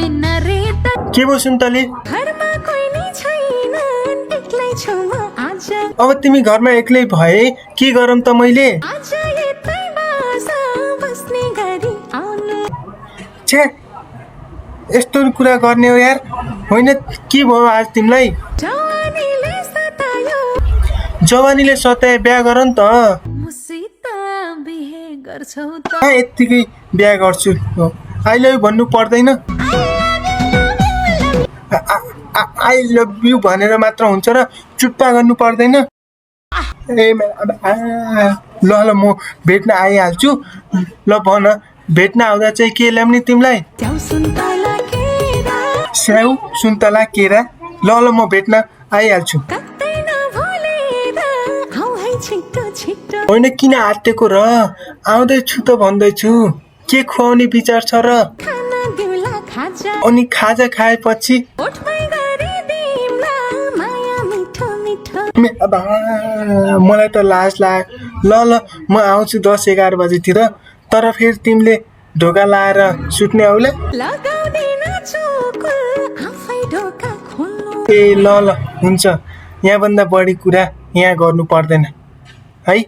के भयो सुन्तली? अब तिमी घरमा एक्लै भए के गरौँ त मैले? छे यस्तो कुरा गर्ने हो यार। होइन के भयो आज तिमीलाई? जवानीले सताए बिहा गर नि त। यत्तिकै बिहा गर्छु आई लभ यु भन्नु पर्दैन? आई लभ यु भनेर मात्र हुन्छ र चुप्पा गर्नु पर्दैन? ए ल ल म भेट्न आइहाल्छु। ल भन भेट्न आउँदा चाहिँ के ल्याउने तिमीलाई? स्याउ सुन्तला केरा। ल ल म भेट्न आइहाल्छु। होइन किन आँटेको र? आउँदैछु त भन्दैछु। के खुवाउने विचार छ र? अनि खाजा खाएपछि मलाई त लाज लाग्यो। ल ल म आउँछु 10-11 बजेतिर। तर फेरि तिमीले ढोका लाएर सुत्ने औला? ए ल ल हुन्छ। यहाँभन्दा बढी कुरा यहाँ गर्नु पर्दैन है।